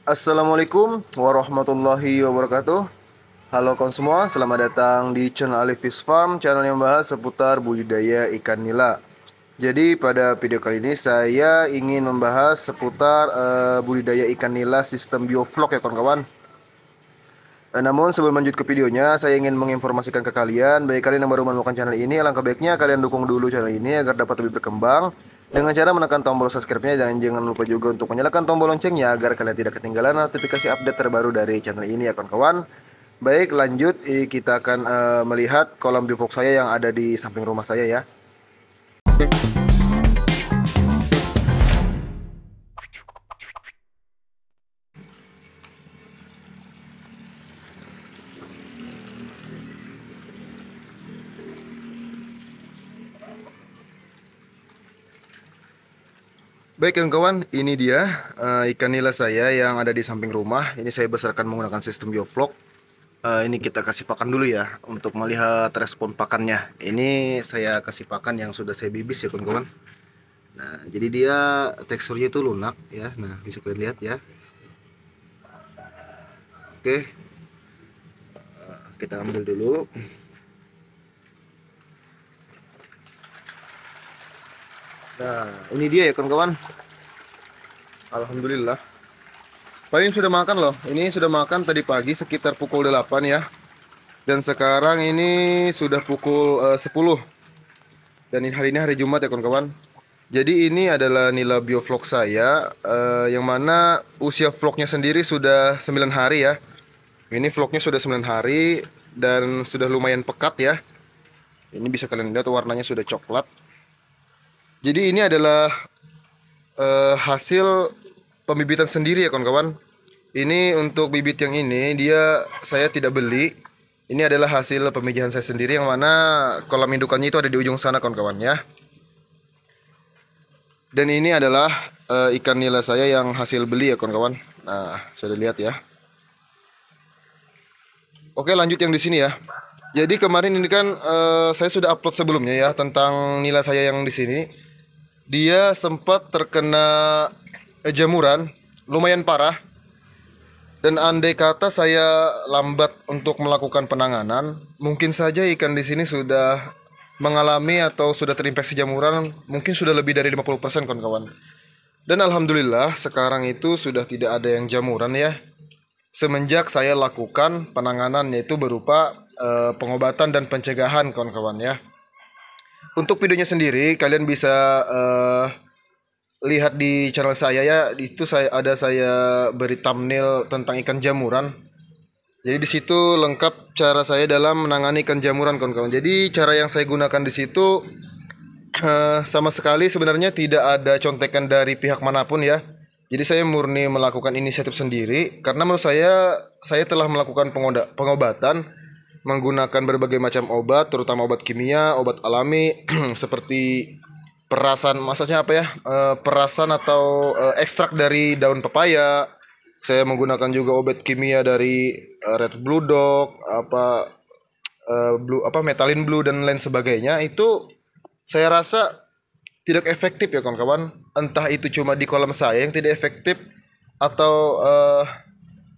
Assalamualaikum warahmatullahi wabarakatuh. Halo kawan semua, selamat datang di channel Alif Fish Farm, channel yang membahas seputar budidaya ikan nila. Jadi pada video kali ini saya ingin membahas seputar budidaya ikan nila sistem bioflok ya kawan-kawan. Namun sebelum lanjut ke videonya, saya ingin menginformasikan ke kalian, bagi kalian yang baru menemukan channel ini, alangkah baiknya kalian dukung dulu channel ini agar dapat lebih berkembang dengan cara menekan tombol subscribe-nya, dan jangan lupa juga untuk menyalakan tombol loncengnya agar kalian tidak ketinggalan notifikasi update terbaru dari channel ini ya kawan-kawan. Baik, lanjut kita akan melihat kolam bioflok saya yang ada di samping rumah saya ya. Baik kawan-kawan, ini dia ikan nila saya yang ada di samping rumah. Ini saya besarkan menggunakan sistem bioflok. Ini kita kasih pakan dulu ya untuk melihat respon pakannya. Ini saya kasih pakan yang sudah saya bibis ya kawan-kawan. Nah, jadi dia teksturnya itu lunak ya. Nah, bisa kalian lihat ya. Oke, kita ambil dulu. Nah, ini dia ya kawan-kawan. Alhamdulillah. Paling sudah makan loh. Ini sudah makan tadi pagi sekitar pukul 8 ya. Dan sekarang ini sudah pukul 10. Dan hari ini hari Jumat ya kawan-kawan. Jadi ini adalah nila bioflok saya yang mana usia vlognya sendiri sudah 9 hari ya. Ini vlognya sudah 9 hari dan sudah lumayan pekat ya. Ini bisa kalian lihat warnanya sudah coklat. Jadi ini adalah hasil pembibitan sendiri ya kawan-kawan. Ini untuk bibit yang ini saya tidak beli. Ini adalah hasil pemijahan saya sendiri yang mana kolam indukannya itu ada di ujung sana kawan-kawan ya. Dan ini adalah ikan nila saya yang hasil beli ya kawan-kawan. Nah, sudah lihat ya. Oke, lanjut yang di sini ya. Jadi kemarin ini kan saya sudah upload sebelumnya ya tentang nila saya yang di sini. Dia sempat terkena jamuran lumayan parah. Dan andai kata saya lambat untuk melakukan penanganan, mungkin saja ikan di sini sudah mengalami atau sudah terinfeksi jamuran, mungkin sudah lebih dari 50% kawan-kawan. Dan alhamdulillah sekarang itu sudah tidak ada yang jamuran ya. Semenjak saya lakukan penanganan yaitu berupa pengobatan dan pencegahan kawan-kawan ya. Untuk videonya sendiri kalian bisa lihat di channel saya ya. Itu saya beri thumbnail tentang ikan jamuran. Jadi di situ lengkap cara saya dalam menangani ikan jamuran kawan-kawan. Jadi cara yang saya gunakan di situ sama sekali sebenarnya tidak ada contekan dari pihak manapun ya. Jadi saya murni melakukan inisiatif sendiri karena menurut saya telah melakukan pengobatan menggunakan berbagai macam obat, terutama obat kimia, obat alami seperti perasan, maksudnya apa ya? Perasan atau ekstrak dari daun pepaya. Saya menggunakan juga obat kimia dari Red Blue Dog, Metalin Blue dan lain sebagainya. Itu saya rasa tidak efektif ya kawan-kawan. Entah itu cuma di kolam saya yang tidak efektif atau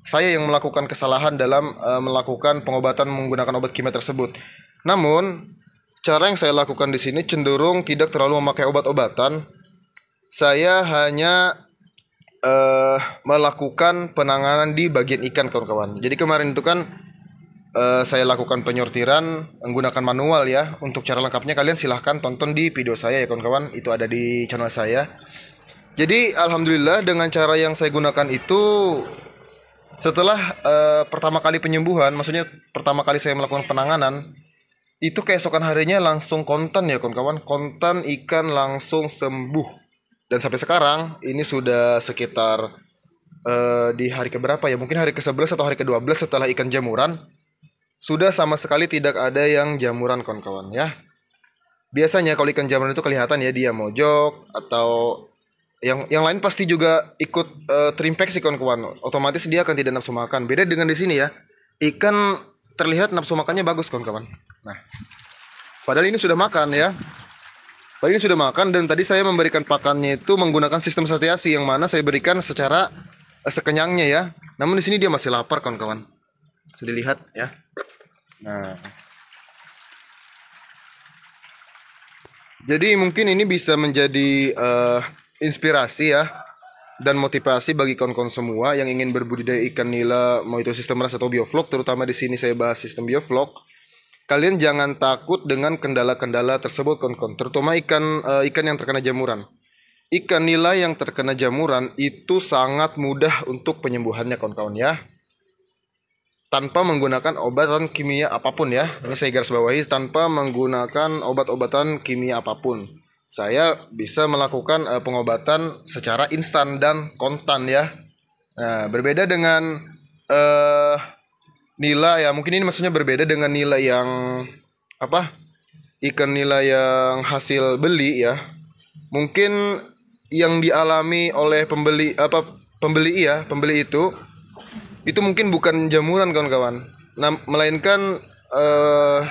saya yang melakukan kesalahan dalam melakukan pengobatan menggunakan obat kimia tersebut. Namun cara yang saya lakukan di sini cenderung tidak terlalu memakai obat-obatan. Saya hanya melakukan penanganan di bagian ikan kawan-kawan. Jadi kemarin itu kan saya lakukan penyortiran menggunakan manual ya. Untuk cara lengkapnya kalian silahkan tonton di video saya ya kawan-kawan. Itu ada di channel saya. Jadi alhamdulillah dengan cara yang saya gunakan itu setelah pertama kali penyembuhan, maksudnya pertama kali saya melakukan penanganan, itu keesokan harinya langsung kontan ya kawan-kawan. Kontan ikan langsung sembuh. Dan sampai sekarang ini sudah sekitar di hari keberapa ya? Mungkin hari ke-11 atau hari ke-12 setelah ikan jamuran. Sudah sama sekali tidak ada yang jamuran kawan-kawan ya. Biasanya kalau ikan jamuran itu kelihatan ya dia mojok atau yang lain pasti juga ikut terinfeksi kawan-kawan. Otomatis dia akan tidak nafsu makan. Beda dengan di sini ya. Ikan terlihat nafsu makannya bagus kawan-kawan. Nah, padahal ini sudah makan ya. Padahal ini sudah makan dan tadi saya memberikan pakannya itu menggunakan sistem satiasi yang mana saya berikan secara sekenyangnya ya. Namun di sini dia masih lapar kawan-kawan. Bisa dilihat ya. Nah, jadi mungkin ini bisa menjadi inspirasi ya dan motivasi bagi kawan-kawan semua yang ingin berbudidaya ikan nila, mau itu sistem ras atau bioflok. Terutama di sini saya bahas sistem bioflok. Kalian jangan takut dengan kendala-kendala tersebut kawan-kawan, terutama ikan yang terkena jamuran. Ikan nila yang terkena jamuran itu sangat mudah untuk penyembuhannya kawan-kawan ya. Tanpa menggunakan obatan kimia apapun ya. Ini saya garis bawahi, tanpa menggunakan obat-obatan kimia apapun. Saya bisa melakukan pengobatan secara instan dan kontan ya. Nah, berbeda dengan nila ya. Mungkin ini maksudnya berbeda dengan nila yang apa? Ikan nila yang hasil beli ya. Mungkin yang dialami oleh pembeli itu mungkin bukan jamuran kawan-kawan. Nah, melainkan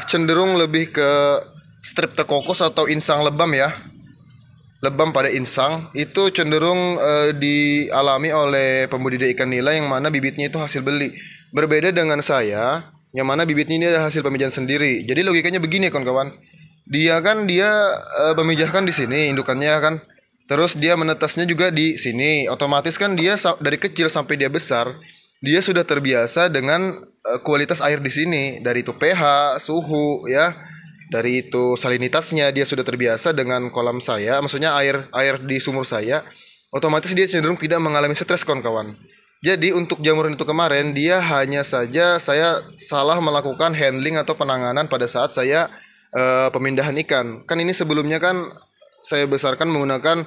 cenderung lebih ke streptococcus atau insang lebam ya. Lebam pada insang itu cenderung dialami oleh pembudidaya ikan nila yang mana bibitnya itu hasil beli. Berbeda dengan saya yang mana bibitnya ini adalah hasil pemijahan sendiri. Jadi logikanya begini kawan-kawan. Dia memijahkan di sini indukannya kan. Terus dia menetasnya juga di sini. Otomatis kan dia dari kecil sampai dia besar, dia sudah terbiasa dengan kualitas air di sini. Dari itu pH, suhu ya. Dari itu salinitasnya dia sudah terbiasa dengan kolam saya, maksudnya air di sumur saya. Otomatis dia cenderung tidak mengalami stres kawan-kawan. Jadi untuk jamuran itu kemarin dia hanya saja saya salah melakukan handling atau penanganan pada saat saya pemindahan ikan. Kan ini sebelumnya kan saya besarkan menggunakan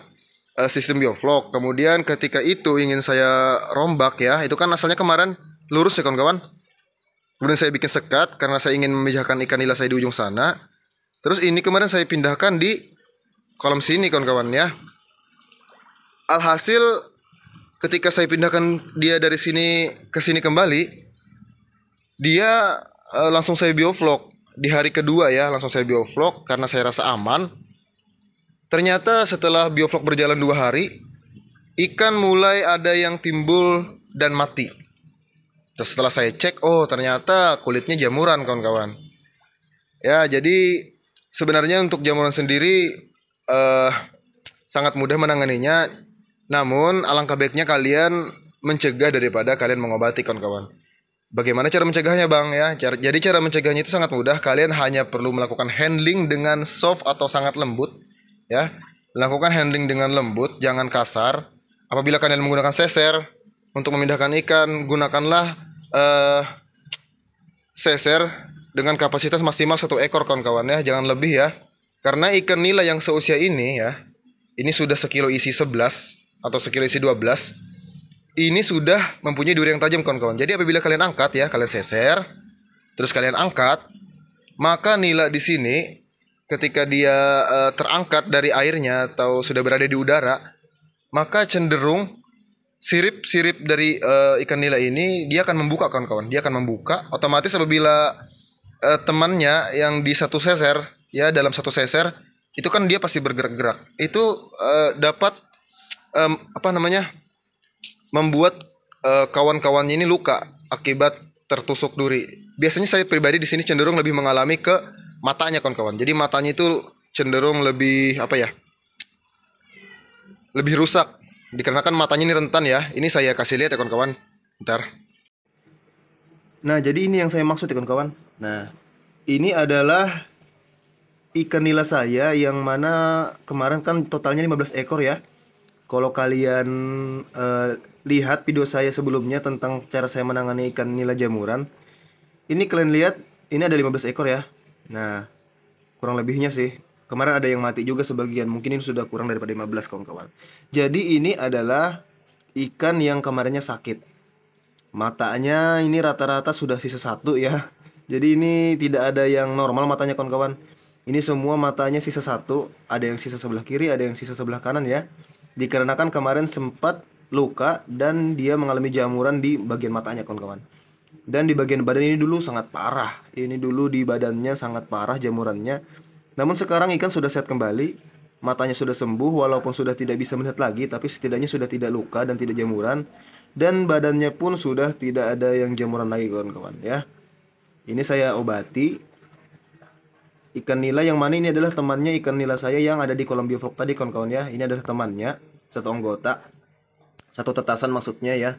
sistem bioflok. Kemudian ketika itu ingin saya rombak ya, itu kan asalnya kemarin lurus ya kawan-kawan. Kemudian saya bikin sekat karena saya ingin memijahkan ikan nila saya di ujung sana. Terus ini kemarin saya pindahkan di kolam sini kawan-kawan ya. Alhasil ketika saya pindahkan dia dari sini ke sini kembali, dia langsung saya bioflok. Di hari kedua ya langsung saya bioflok karena saya rasa aman. Ternyata setelah bioflok berjalan 2 hari, ikan mulai ada yang timbul dan mati. Terus setelah saya cek, oh ternyata kulitnya jamuran kawan-kawan. Ya, jadi sebenarnya untuk jamuran sendiri sangat mudah menanganinya. Namun alangkah baiknya kalian mencegah daripada kalian mengobati kawan-kawan. Bagaimana cara mencegahnya bang ya? Jadi cara mencegahnya itu sangat mudah. Kalian hanya perlu melakukan handling dengan soft atau sangat lembut. Ya, lakukan handling dengan lembut, jangan kasar. Apabila kalian menggunakan seser untuk memindahkan ikan, gunakanlah seser dengan kapasitas maksimal 1 ekor kawan-kawan ya, jangan lebih ya. Karena ikan nila yang seusia ini ya, ini sudah sekilo isi 11 atau sekilo isi 12. Ini sudah mempunyai duri yang tajam kawan-kawan. Jadi apabila kalian angkat ya, kalian seser, terus kalian angkat, maka nila di sini ketika dia terangkat dari airnya atau sudah berada di udara, maka cenderung sirip-sirip dari ikan nila ini dia akan membuka kawan-kawan. Dia akan membuka. Otomatis apabila temannya yang di satu seser ya, dalam satu seser itu kan dia pasti bergerak-gerak. Itu dapat membuat kawan-kawannya ini luka akibat tertusuk duri. Biasanya saya pribadi di sini cenderung lebih mengalami ke matanya kawan-kawan. Jadi matanya itu cenderung lebih lebih rusak dikarenakan matanya ini rentan ya. Ini saya kasih lihat ya kawan-kawan. Bentar. Nah, jadi ini yang saya maksud ya kawan-kawan. Nah, ini adalah ikan nila saya yang mana kemarin kan totalnya 15 ekor ya. Kalau kalian lihat video saya sebelumnya tentang cara saya menangani ikan nila jamuran, ini kalian lihat ini ada 15 ekor ya. Nah, kurang lebihnya sih. Kemarin ada yang mati juga sebagian. Mungkin ini sudah kurang daripada 15 kawan-kawan. Jadi ini adalah ikan yang kemarinnya sakit. Matanya ini rata-rata sudah sisa 1 ya. Jadi ini tidak ada yang normal matanya kawan-kawan. Ini semua matanya sisa 1. Ada yang sisa sebelah kiri, ada yang sisa sebelah kanan ya. Dikarenakan kemarin sempat luka dan dia mengalami jamuran di bagian matanya kawan-kawan. Dan di bagian badan ini dulu sangat parah. Ini dulu di badannya sangat parah jamurannya. Namun sekarang ikan sudah sehat kembali. Matanya sudah sembuh walaupun sudah tidak bisa melihat lagi, tapi setidaknya sudah tidak luka dan tidak jamuran. dan badannya pun sudah tidak ada yang jamuran lagi kawan-kawan ya. Ini saya obati ikan nila, yang mana ini adalah temannya ikan nila saya yang ada di kolam bioflok tadi kawan-kawan ya. Ini adalah temannya, satu anggota, satu tetasan maksudnya ya.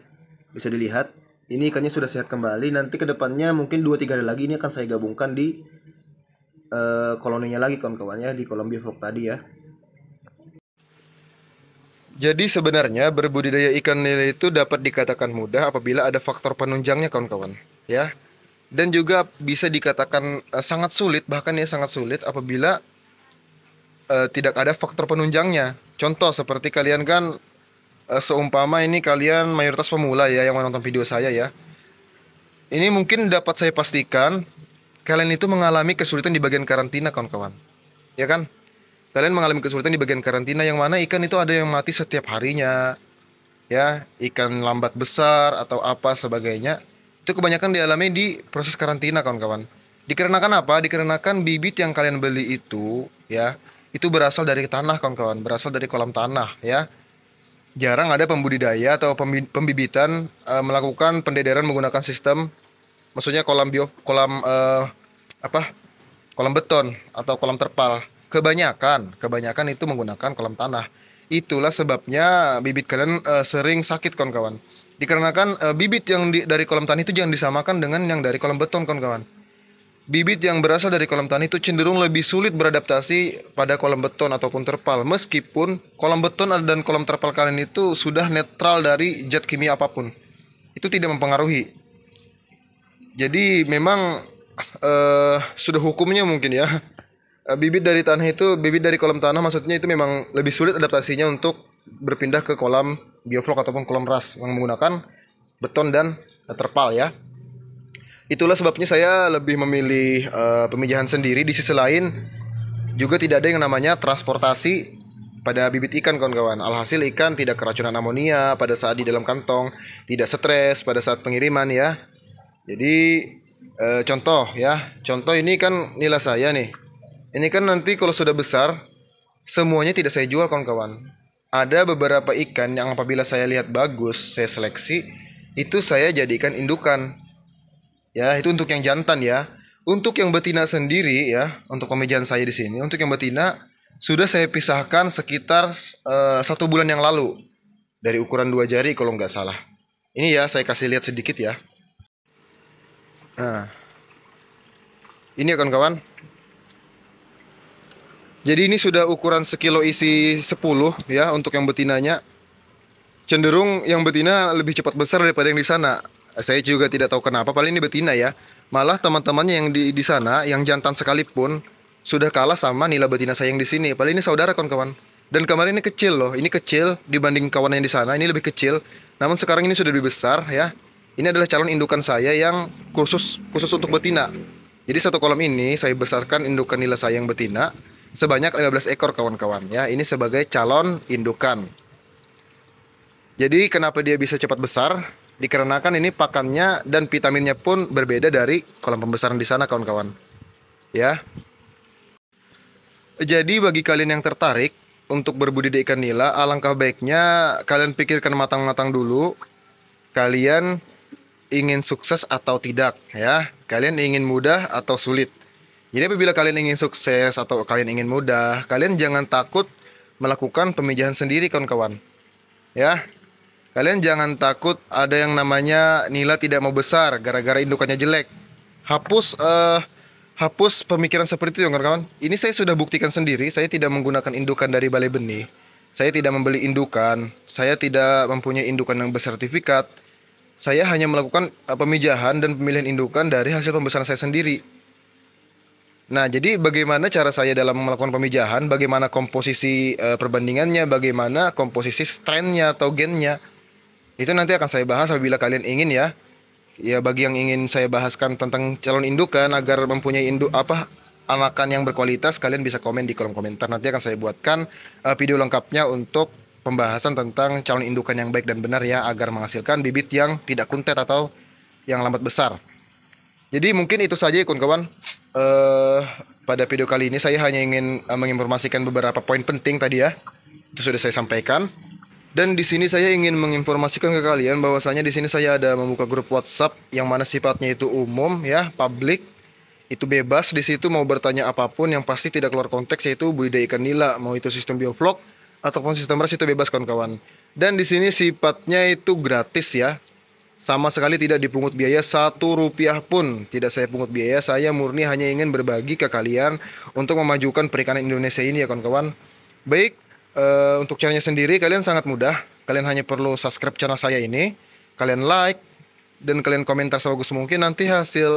Bisa dilihat ini ikannya sudah sehat kembali. Nanti kedepannya mungkin 2-3 hari lagi ini akan saya gabungkan di koloninya lagi kawan-kawan ya, di kolam bioflok tadi ya. Jadi sebenarnya berbudidaya ikan nila itu dapat dikatakan mudah apabila ada faktor penunjangnya kawan-kawan ya. Dan juga bisa dikatakan sangat sulit, bahkan ya sangat sulit apabila tidak ada faktor penunjangnya. Contoh seperti kalian kan seumpama ini kalian mayoritas pemula ya yang menonton video saya ya. Ini mungkin dapat saya pastikan kalian itu mengalami kesulitan di bagian karantina kawan-kawan. Ya kan? Kalian mengalami kesulitan di bagian karantina yang mana ikan itu ada yang mati setiap harinya. Ya, ikan lambat besar atau apa sebagainya. Itu kebanyakan dialami di proses karantina kawan-kawan. Dikarenakan apa? Dikarenakan bibit yang kalian beli itu ya, itu berasal dari tanah kawan-kawan, berasal dari kolam tanah ya. Jarang ada pembudidaya atau pembibitan melakukan pendederan menggunakan sistem, maksudnya apa? Kolam beton atau kolam terpal. Kebanyakan itu menggunakan kolam tanah. Itulah sebabnya bibit kalian sering sakit kawan-kawan. Dikarenakan bibit yang dari kolam tanah itu jangan disamakan dengan yang dari kolam beton kawan-kawan. Bibit yang berasal dari kolam tanah itu cenderung lebih sulit beradaptasi pada kolam beton ataupun terpal. Meskipun kolam beton dan kolam terpal kalian itu sudah netral dari zat kimia apapun, itu tidak mempengaruhi. Jadi memang sudah hukumnya mungkin ya. Bibit dari tanah itu, bibit dari kolam tanah maksudnya itu memang lebih sulit adaptasinya untuk berpindah ke kolam bioflok ataupun kolam ras yang menggunakan beton dan terpal ya. Itulah sebabnya saya lebih memilih pemijahan sendiri. Di sisi lain juga tidak ada yang namanya transportasi pada bibit ikan kawan-kawan. Alhasil ikan tidak keracunan amonia pada saat di dalam kantong, tidak stres pada saat pengiriman ya. Jadi contoh ya, contoh ini kan nila saya nih. Ini kan nanti kalau sudah besar semuanya tidak saya jual kawan-kawan. Ada beberapa ikan yang apabila saya lihat bagus, saya seleksi, itu saya jadikan indukan. Ya, itu untuk yang jantan ya. Untuk yang betina sendiri ya, untuk pemijahan saya di sini, untuk yang betina sudah saya pisahkan sekitar 1 bulan yang lalu dari ukuran 2 jari kalau nggak salah. Ini ya, saya kasih lihat sedikit ya. Nah, ini ya kawan-kawan. Jadi ini sudah ukuran sekilo isi 10 ya untuk yang betinanya. Cenderung yang betina lebih cepat besar daripada yang di sana. Saya juga tidak tahu kenapa, paling ini betina ya. Malah teman-temannya yang di sana, yang jantan sekalipun sudah kalah sama nila betina saya yang di sini. Paling ini saudara kawan-kawan. Dan kemarin ini kecil loh, ini kecil dibanding kawan yang di sana, ini lebih kecil. Namun sekarang ini sudah lebih besar ya. Ini adalah calon indukan saya yang khusus untuk betina. Jadi satu kolam ini saya besarkan indukan nila saya yang betina sebanyak 15 ekor kawan-kawan ya. Ini sebagai calon indukan. Jadi kenapa dia bisa cepat besar? Dikarenakan ini pakannya dan vitaminnya pun berbeda dari kolam pembesaran di sana kawan-kawan. Ya. Jadi bagi kalian yang tertarik untuk berbudidaya ikan nila, alangkah baiknya kalian pikirkan matang-matang dulu. Kalian ingin sukses atau tidak ya. Kalian ingin mudah atau sulit. Jadi apabila kalian ingin sukses atau kalian ingin mudah, kalian jangan takut melakukan pemijahan sendiri kawan-kawan. Ya. Kalian jangan takut ada yang namanya nila tidak mau besar gara-gara indukannya jelek. Hapus pemikiran seperti itu kawan-kawan. Ini saya sudah buktikan sendiri, saya tidak menggunakan indukan dari Balai Benih. Saya tidak membeli indukan, saya tidak mempunyai indukan yang bersertifikat. Saya hanya melakukan pemijahan dan pemilihan indukan dari hasil pembesaran saya sendiri. Nah, jadi bagaimana cara saya dalam melakukan pemijahan, bagaimana komposisi perbandingannya, bagaimana komposisi strainnya atau gennya. Itu nanti akan saya bahas apabila kalian ingin ya. Ya bagi yang ingin saya bahaskan tentang calon indukan agar mempunyai anakan yang berkualitas, kalian bisa komen di kolom komentar. Nanti akan saya buatkan video lengkapnya untuk pembahasan tentang calon indukan yang baik dan benar ya, agar menghasilkan bibit yang tidak kuntet atau yang lambat besar. Jadi mungkin itu saja ya kawan-kawan. Pada video kali ini saya hanya ingin menginformasikan beberapa poin penting tadi ya. Itu sudah saya sampaikan. Dan di sini saya ingin menginformasikan ke kalian bahwasanya di sini saya ada membuka grup WhatsApp yang mana sifatnya itu umum ya, publik. Itu bebas di situ mau bertanya apapun yang pasti tidak keluar konteks, yaitu budidaya ikan nila, mau itu sistem biovlog ataupun sistem ras, itu bebas kawan-kawan. Dan di sini sifatnya itu gratis ya. Sama sekali tidak dipungut biaya, 1 rupiah pun tidak saya pungut biaya. Saya murni hanya ingin berbagi ke kalian untuk memajukan perikanan Indonesia ini ya kawan-kawan. Baik, untuk caranya sendiri kalian sangat mudah. Kalian hanya perlu subscribe channel saya ini, kalian like, dan kalian komentar sebagus mungkin. Nanti hasil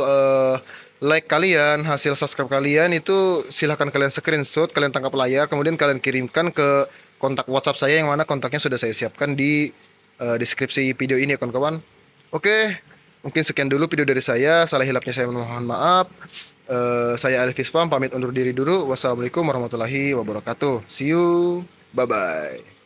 like kalian, hasil subscribe kalian itu silahkan kalian screenshot, kalian tangkap layar, kemudian kalian kirimkan ke kontak WhatsApp saya yang mana kontaknya sudah saya siapkan di deskripsi video ini ya kawan-kawan. Oke, mungkin sekian dulu video dari saya. Salah hilapnya saya mohon maaf. Saya Alif Ispam pamit undur diri dulu. Wassalamualaikum warahmatullahi wabarakatuh. See you. Bye bye.